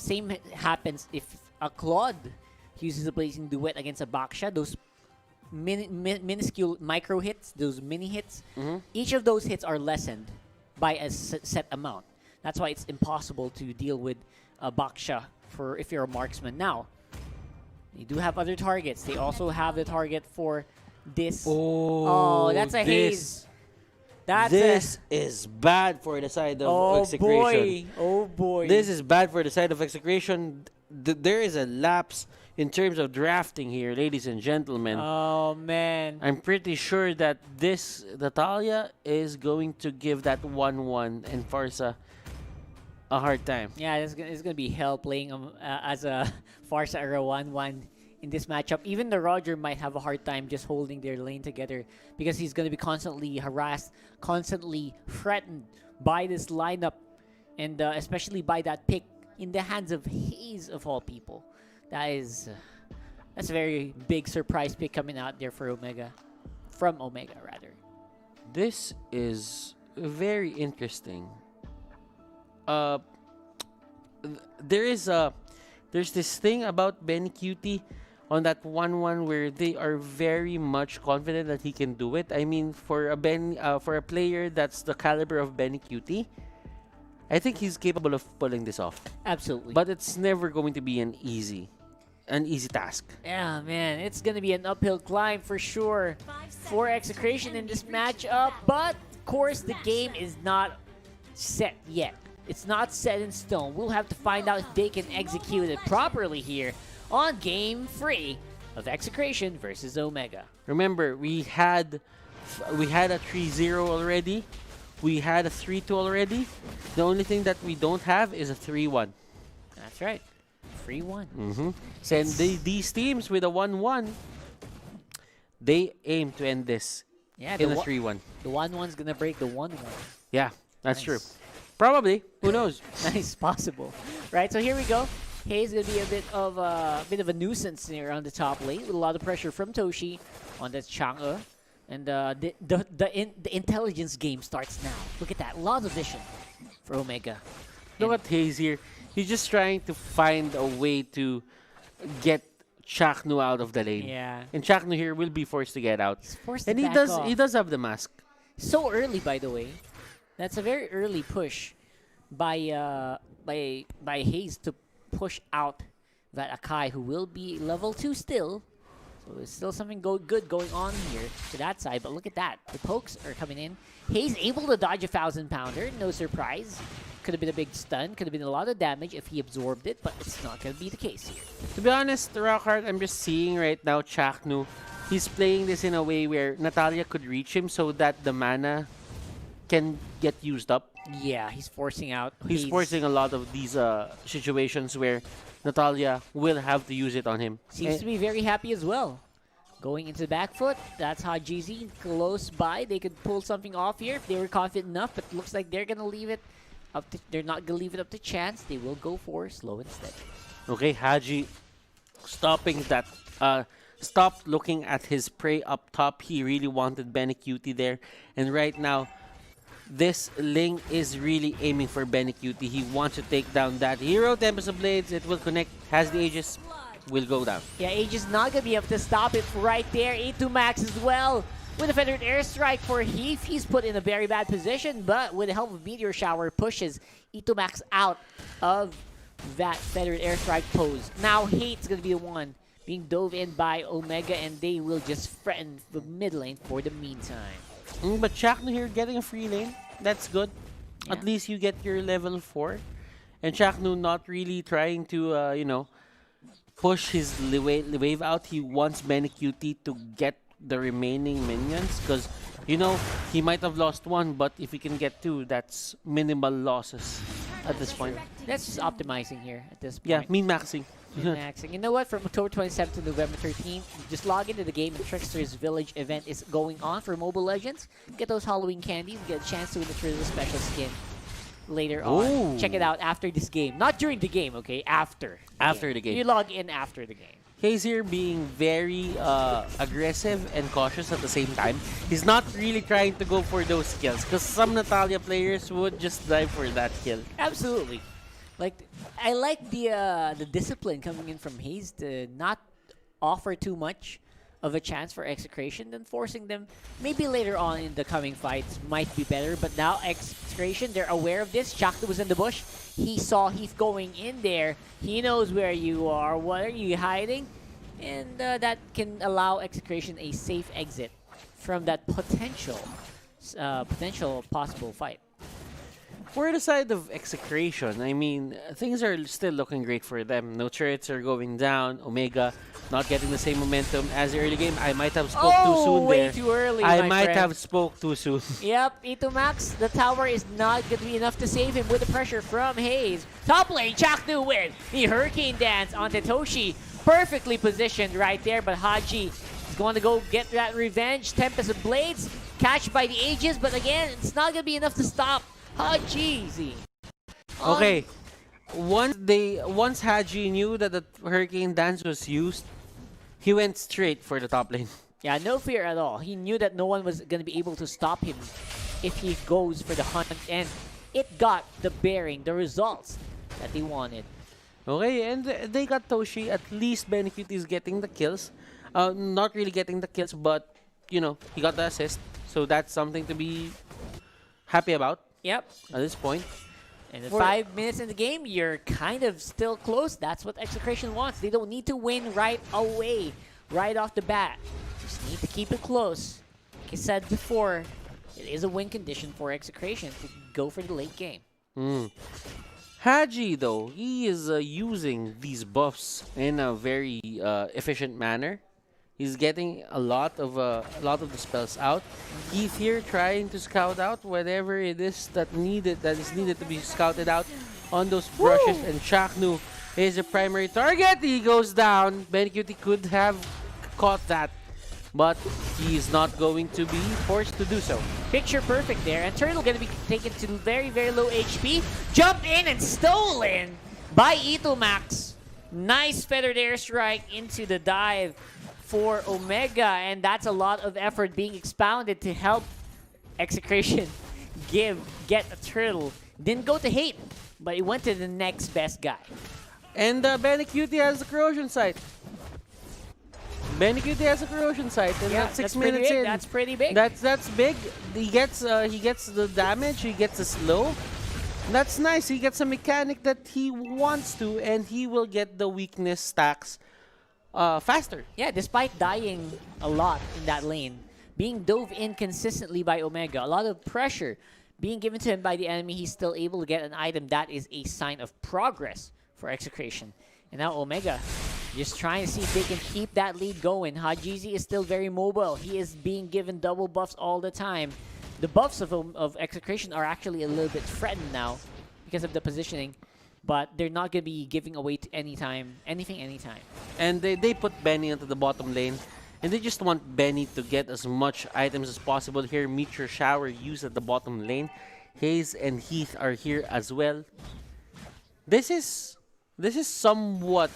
same happens if a Claude uses a blazing duet against a Baksha. Those minuscule micro hits, those mini hits, each of those hits are lessened by a set amount. That's why it's impossible to deal with a Baksha for if you're a marksman. Now, they do have other targets. They also have the target for this. Oh, that's a haze. This is bad for the side of Execration. Oh boy. This is bad for the side of Execration. There is a lapse in terms of drafting here, ladies and gentlemen. Oh, man. I'm pretty sure that this Natalia is going to give that 1-1 and Farsa a hard time. Yeah, it's gonna be hell playing as a Farsa era 1-1 in this matchup. Even the Roger might have a hard time just holding their lane together because he's gonna be constantly harassed, constantly threatened by this lineup, and especially by that pick in the hands of Haze of all people. That's a very big surprise pick coming out there for Omega, from Omega rather. This is very interesting. There's this thing about Benny Cutie on that 1-1 where they are very much confident that he can do it. I mean, for a player that's the caliber of Benny Cutie, I think he's capable of pulling this off. Absolutely. But it's never going to be an easy task. Yeah, man, it's gonna be an uphill climb for sure for Execration in this matchup. But of course, the game is not set yet. It's not set in stone. We'll have to find out if they can execute it properly here on Game 3 of Execration versus Omega. Remember, we had a 3-0 already. We had a 3-2 already. The only thing that we don't have is a 3-1. That's right. 3-1. And these teams with a 1-1, they aim to end this in a 3-1. The 1-1's gonna break the 1-1. Yeah, that's true. Probably. Who knows? Nice, possible. Right, so here we go. Hayes gonna be a bit of a nuisance here on the top lane with a lot of pressure from Toshi on that Chang'e. And the intelligence game starts now. Look at that, a lot of vision for Omega. Look at Hayes here. He's just trying to find a way to get Chaknu out of the lane. Yeah. And Chaknu here will be forced to get out. He's forced and to he back does off. he does have the mask. So early, by the way. That's a very early push by Hayes to push out that Akai, who will be level 2 still. So there's still something good going on here to that side. But look at that. The pokes are coming in. Hayes able to dodge a 1,000-pounder. No surprise. Could have been a big stun. Could have been a lot of damage if he absorbed it. But it's not going to be the case here. To be honest, Rockhart, I'm just seeing right now Chaknu. He's playing this in a way where Natalia could reach him so that the mana can get used up. Yeah, he's forcing out. He's forcing a lot of these situations where Natalia will have to use it on him. Seems to be very happy as well. Going into the back foot, that's how GZ close by. They could pull something off here if they were confident enough, but looks like they're gonna leave it up to, they're not gonna leave it up to chance. They will go for slow and steady. Okay, Haji stopping that stopped looking at his prey up top. He really wanted Benny Cutie there. And right now, this Ling is really aiming for Benny Cutie. He wants to take down that hero. Tempest of Blades, it will connect, has the Aegis, will go down. Yeah, Aegis not gonna be able to stop it right there. A2 Max as well. With a feathered airstrike for Heath, he's put in a very bad position, but with the help of Meteor Shower, pushes E2 Max out of that feathered airstrike pose. Now Hate's gonna be the one being dove in by Omega, and they will just threaten the mid lane for the meantime. But Chaknu here getting a free lane, that's good. Yeah. At least you get your level 4. And Chaknu not really trying to, you know, push his wave out. He wants Benny Cutie to get the remaining minions because, you know, he might have lost 1, but if he can get 2, that's minimal losses at this point. That's just optimizing here at this point. Yeah, min-maxing. Maxing. You know what? From October 27th to November 13th, just log into the game. The Trickster's Village event is going on for Mobile Legends. Get those Halloween candies. Get a chance to win the Trickster special skin later on. Check it out after this game. Not during the game, okay? After. The game. You log in after the game. Hayes here being very aggressive and cautious at the same time. He's not really trying to go for those kills because some Natalia players would just dive for that kill. Absolutely. Like, I like the discipline coming in from Hayes to not offer too much of a chance for execration, then forcing them maybe later on in the coming fights might be better. But now execration, they're aware of this. Chakta was in the bush. He saw Heath going in there. He knows where you are. What are you hiding? And that can allow execration a safe exit from that potential possible fight. For the side of execration, I mean, things are still looking great for them. No turrets are going down. Omega not getting the same momentum as the early game. I might have spoke too soon way there. too early, I my might friend. have spoke too soon. Yep, Ito Max, the tower is not going to be enough to save him with the pressure from Hayes. Top lane, Chaknu with the Hurricane Dance on Toshi. Perfectly positioned right there, but Haji is going to go get that revenge. Tempest of Blades, catch by the Aegis, but again, it's not going to be enough to stop Haji. Okay. Once Haji knew that the Hurricane Dance was used, he went straight for the top lane. Yeah, no fear at all. He knew that no one was going to be able to stop him if he goes for the hunt, and it got the bearing, the results that they wanted. Okay, and they got Toshi. At least Benefit is getting the kills. Not really getting the kills, but, you know, he got the assist. So that's something to be happy about Yep. at this point. And in For- 5 minutes in the game, you're kind of still close. That's what Execration wants. They don't need to win right away, right off the bat. Just need to keep it close. Like I said before, it is a win condition for Execration to go for the late game. Haji, though, he is using these buffs in a very efficient manner. He's getting a lot of the spells out. Heath here trying to scout out whatever it is that is needed to be scouted out on those brushes. Woo! And Shaknu is a primary target. He goes down. Bencutie could have caught that, but he's not going to be forced to do so. Picture perfect there. And Turtle going to be taken to very, very low HP. Jumped in and stolen by Ito Max. Nice feathered airstrike into the dive for Omega. And that's a lot of effort being expounded to help Execration get a Turtle. Didn't go to Hate, but it went to the next best guy. And Bencutie has the corrosion sight. Bencutie has a corrosion sight, and Yeah, that's 6 pretty minutes big. in. That's pretty big. That's big. He gets the damage. He gets the slow. That's nice. He gets a mechanic that he wants to, and he will get the weakness stacks faster. Yeah, despite dying a lot in that lane, being dove in consistently by Omega, a lot of pressure being given to him by the enemy, he's still able to get an item. That is a sign of progress for Execration. And now Omega just trying to see if they can keep that lead going. Hajizi is still very mobile. He is being given double buffs all the time. The buffs of Execration are actually a little bit threatened now because of the positioning, but they're not going to be giving away to anything anytime. And they put Benny into the bottom lane, and they just want Benny to get as much items as possible here. Meteor Shower used at the bottom lane. Hayes and Heath are here as well. This is somewhat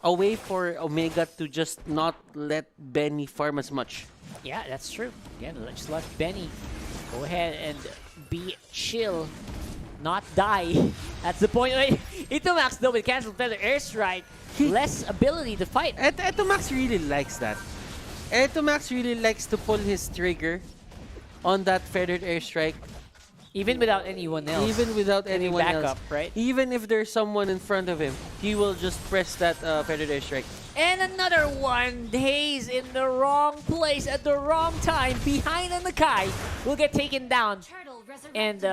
a way for Omega to just not let Benny farm as much. Yeah, that's true. Again, just let Benny go ahead and be chill, not die. That's the point. Ito Max, though, with Cancel Feather Airstrike, less ability to fight. Etomax really likes that. Etomax really likes to pull his trigger on that feathered airstrike. Even without anyone else. Even without anyone backup, else. right? Even if there's someone in front of him, he will just press that feathered airstrike. And another one. Hayes in the wrong place at the wrong time. Behind on the Kai will get taken down. And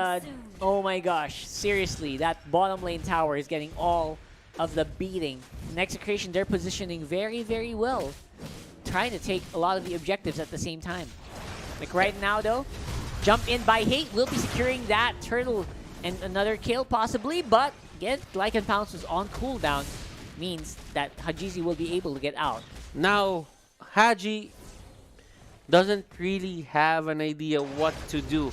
oh my gosh, seriously, that bottom lane tower is getting all of the beating. In Execration, they're positioning very, very well, trying to take a lot of the objectives at the same time. Like right now, though, jump in by Hate will be securing that turtle and another kill possibly, but again, Glycan Pounce was on cooldown, means that Hajizi will be able to get out. Now, Haji doesn't really have an idea what to do.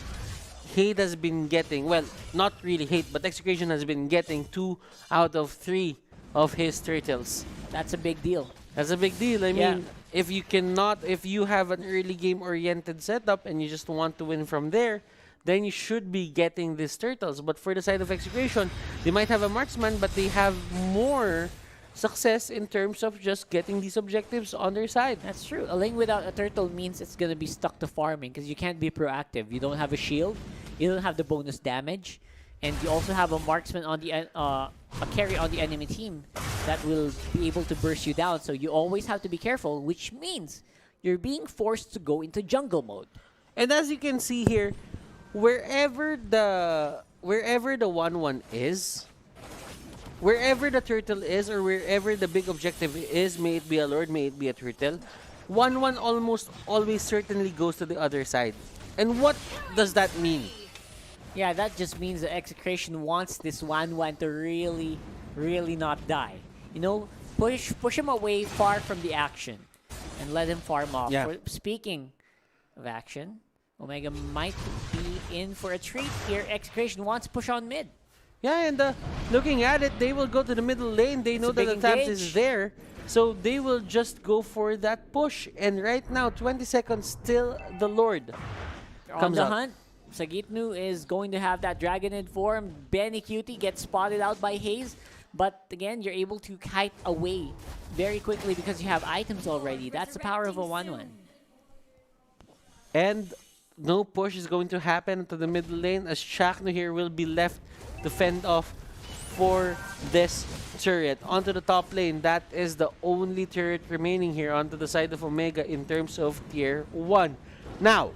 Hate has been getting, well, not really Hate, but Execration has been getting 2 out of 3 of his turtles. That's a big deal. That's a big deal. I Yeah. mean, if you have an early game oriented setup and you just want to win from there, then you should be getting these turtles. But for the side of Execration, they might have a marksman, but they have more success in terms of just getting these objectives on their side. That's true. A lane without a turtle means it's gonna be stuck to farming because you can't be proactive. You don't have a shield, you don't have the bonus damage, and you also have a marksman on the a carry on the enemy team that will be able to burst you down. So you always have to be careful, which means you're being forced to go into jungle mode. And as you can see here, wherever the 1-1 is, wherever the turtle is, or wherever the big objective is, may it be a lord, may it be a turtle, 1-1 almost always certainly goes to the other side. And what does that mean? Yeah, that just means that Execration wants this 1-1 to really, really not die. You know, push him away far from the action and let him farm off. Yeah. Speaking of action, Omega might be in for a treat here. Execration wants to push on mid. Yeah, and looking at it, they will go to the middle lane. They know a that big the tabs engage. is there. So they will just go for that push. And right now, 20 seconds till the Lord On comes the out. hunt, Sagitnu is going to have that Dragonid form. Benny Cutie gets spotted out by Haze. But again, you're able to kite away very quickly because you have items already. That's the power of a 1-1. And no push is going to happen to the middle lane as Shakno here will be left to fend off for this turret. Onto the top lane, that is the only turret remaining here onto the side of Omega in terms of tier 1. Now,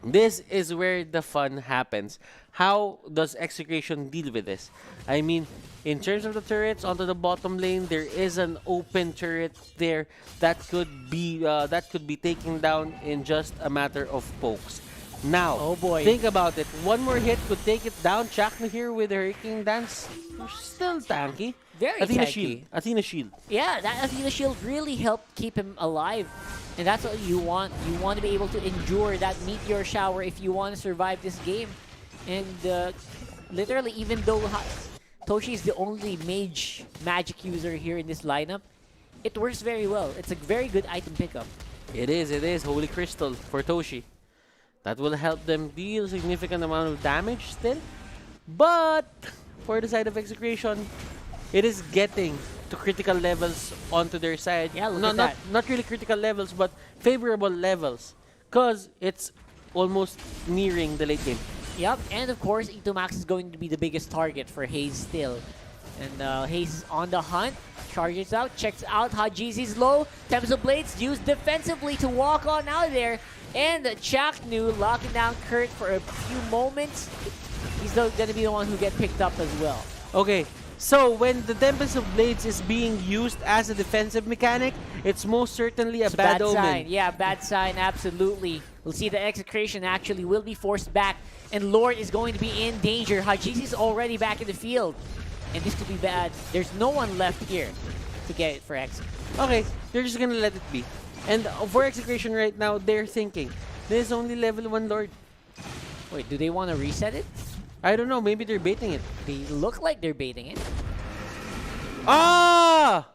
this is where the fun happens. How does Execration deal with this? I mean, in terms of the turrets onto the bottom lane, there is an open turret there that could be taken down in just a matter of pokes. Now, Oh boy. think about it. One more hit could take it down. Chakna here with the Hurricane Dance, still tanky. Very Athena tanky. Shield. Athena Shield. Yeah, that Athena Shield really helped keep him alive. And that's what you want. You want to be able to endure that meteor shower if you want to survive this game. And literally, even though Toshi is the only magic user here in this lineup, it works very well. It's a very good item pickup. It is. Holy Crystal for Toshi. That will help them deal significant amount of damage still. But for the side of Execration, it is getting to critical levels onto their side. Yeah, look no, at that. not really critical levels, but favorable levels. Because it's almost nearing the late game. Yep, and of course, Ito Max is going to be the biggest target for Haze still. And Haze is on the hunt, charges out, checks out Hajizi's low. Tempest of Blades used defensively to walk on out of there. And Chaknu locking down Kurt for a few moments. He's going to be the one who get picked up as well. Okay, so when the Tempest of Blades is being used as a defensive mechanic, it's most certainly a It's bad omen. sign. Yeah, bad sign, absolutely. We'll see the Execration actually will be forced back, and Lord is going to be in danger. Hajizi's already back in the field, and this could be bad. There's no one left here to get it for X. Okay, they're just gonna let it be. And for Execration right now, they're thinking, there's only level 1 Lord. Wait, do they want to reset it? I don't know, maybe they're baiting it. They look like they're baiting it. Ah!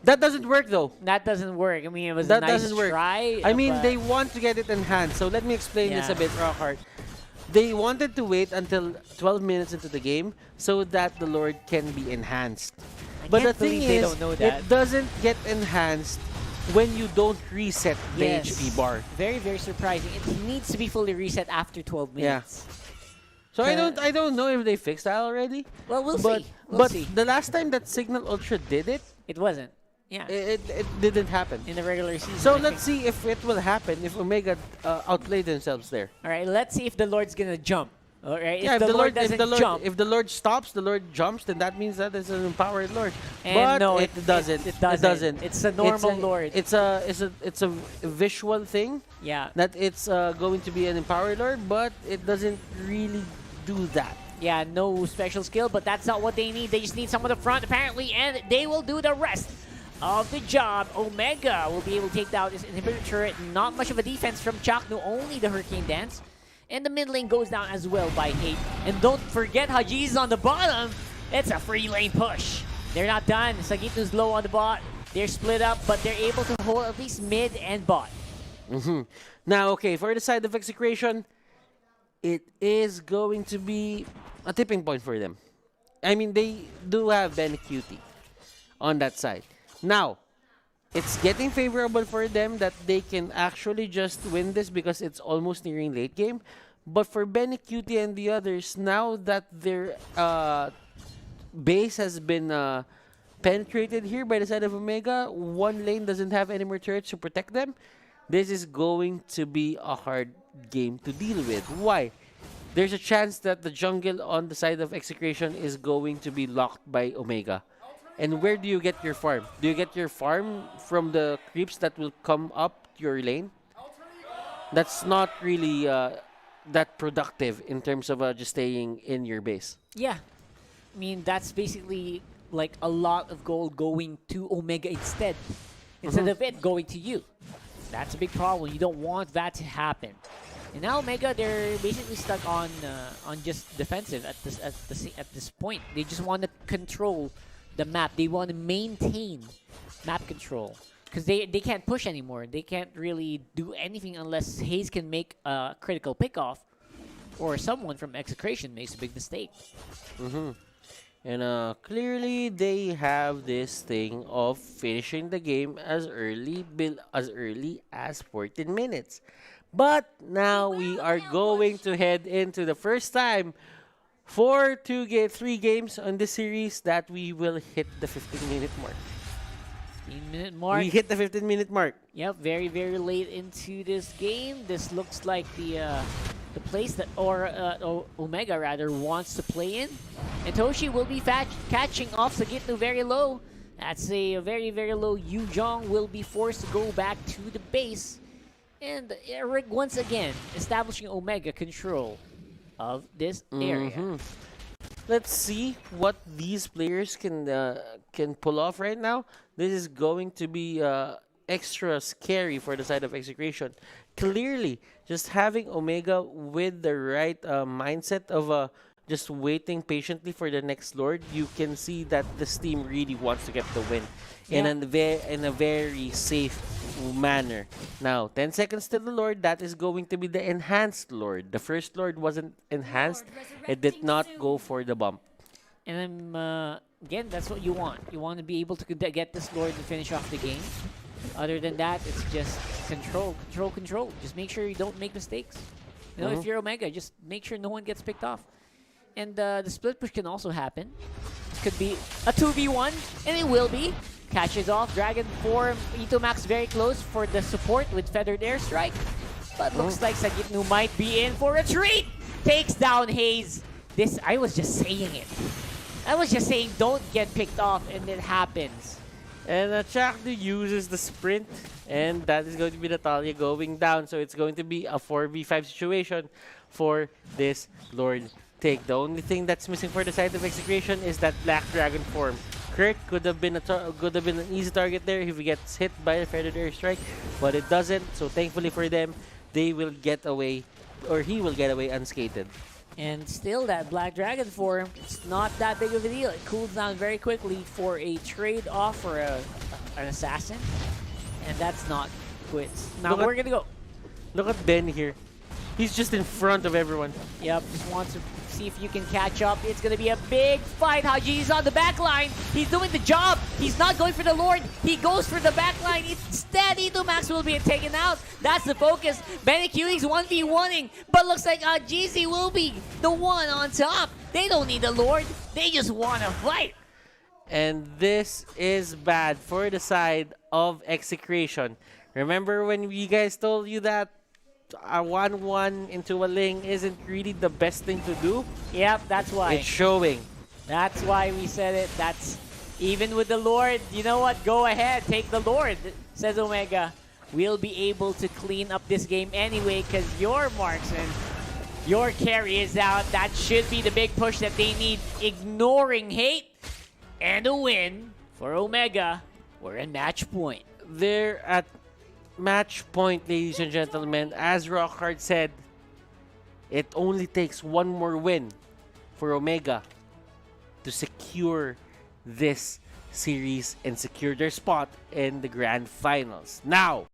That doesn't work though. That doesn't work. I mean, it was That a nice doesn't work. try. I mean, but they want to get it enhanced. So let me explain this Yeah. a bit, Rockhart. They wanted to wait until 12 minutes into the game so that the Lord can be enhanced. But the can't thing believe they is, don't know that. it doesn't get enhanced when you don't reset the Yes. HP bar. Very, very surprising. It needs to be fully reset after 12 Yeah. minutes. So I don't know if they fixed that already. Well, we'll But see. We'll but see. the last time that Signal Ultra did it, It wasn't. Yeah. it didn't happen. In the regular season. So I let's think. see if it will happen if Omega outplay themselves there. All right, let's see if the Lord's gonna jump. All right, Yeah, if the Lord doesn't jump, if the Lord stops, the Lord jumps, then that means that it's an empowered Lord. and But no, it doesn't. It doesn't. It's a normal It's Lord. It's a visual thing Yeah, that it's going to be an empowered Lord, but it doesn't really do that. yeah, no special skill, but that's not what they need. They just need someone up front, apparently, and they will do the rest of the job. Omega will be able to take down this inhibitor turret. Not much of a defense from Chakno, only the Hurricane Dance. And the mid lane goes down as well by Hate. And don't forget Haji's on the bottom. It's a free lane push. They're not done. Sagitu's low on the bot. They're split up, but they're able to hold at least mid and bot. Now, okay, for the side of Execration, it is going to be a tipping point for them. I mean, they do have Benecutie on that side. Now, it's getting favorable for them that they can actually just win this because it's almost nearing late game. But for Benecutie and the others, now that their base has been penetrated here by the side of Omega, one lane doesn't have any more turrets to protect them. This is going to be a hard game to deal with. Why? There's a chance that the jungle on the side of Execration is going to be locked by Omega. And where do you get your farm? Do you get your farm from the creeps that will come up your lane? That's not really that productive in terms of just staying in your base. Yeah. I mean, that's basically like a lot of gold going to Omega instead of it going to you. That's a big problem. You don't want that to happen. And now Omega, they're basically stuck on just defensive at this point. They just want to control the map. They want to maintain map control because they can't push anymore. They can't really do anything unless Hayes can make a critical pickoff or someone from Execration makes a big mistake. And clearly they have this thing of finishing the game as early as 14 minutes. But now we are going to head into the first time for 3 games on this series that we will hit the 15-minute mark. 15-minute mark. We hit the 15-minute mark. Yep, very, very late into this game. This looks like the place that, Omega rather, wants to play in. And Toshi will be catching off Sagitnu very low. That's a very, very low. Yu Jong will be forced to go back to the base. And Eric once again establishing Omega control of this area. Let's see what these players can pull off right now. This is going to be extra scary for the side of Execration. Clearly, just having Omega with the right mindset of just waiting patiently for the next Lord, you can see that this team really wants to get the win in a very safe manner. Now, 10 seconds to the Lord, that is going to be the enhanced Lord. The first Lord wasn't enhanced. It did not go for the bump. And again, that's what you want. You want to be able to get this Lord and finish off the game. Other than that, it's just control. Just make sure you don't make mistakes. You know, if you're Omega, just make sure no one gets picked off. And the split push can also happen. It could be a 2v1, and it will be. Catches off Dragon form. Itomax very close for the support with Feathered Airstrike. But looks like Sagitnu might be in for a treat. Takes down Hayes. I was just saying it. I was just saying don't get picked off, and it happens. And Chakdu uses the sprint, and that is going to be Natalia going down. So it's going to be a 4v5 situation for this Lord take. The only thing that's missing for the side of Execration is that Black Dragon form. Kurt could have been an easy target there if he gets hit by a Feathered Airstrike, but it doesn't. So thankfully for them, they will get away, or he will get away unscathed. And still, that Black Dragon form, it's not that big of a deal. It cools down very quickly for a trade-off for an assassin. And that's not quits. Now we're going to go. Look at Ben here. He's just in front of everyone. Yep, just wants to see if you can catch up. It's going to be a big fight. Haji's on the back line. He's doing the job. He's not going for the Lord. He goes for the back line. Instead, Itomax will be taken out. That's the focus. Benicutie's 1v1ing, but looks like Hajizi will be the one on top. They don't need the Lord. They just want to fight. And this is bad for the side of Execration. Remember when we guys told you that a 1-1 into a Ling isn't really the best thing to do? Yep, that's why. It's showing. That's why we said it. That's even with the Lord. You know what? Go ahead. Take the Lord, says Omega. We'll be able to clean up this game anyway because your marksman, your carry is out. That should be the big push that they need. Ignoring hate and a win for Omega. We're in match point. They're at match point, ladies and gentlemen. As Rockhard said, it only takes one more win for Omega to secure this series and secure their spot in the Grand Finals. Now,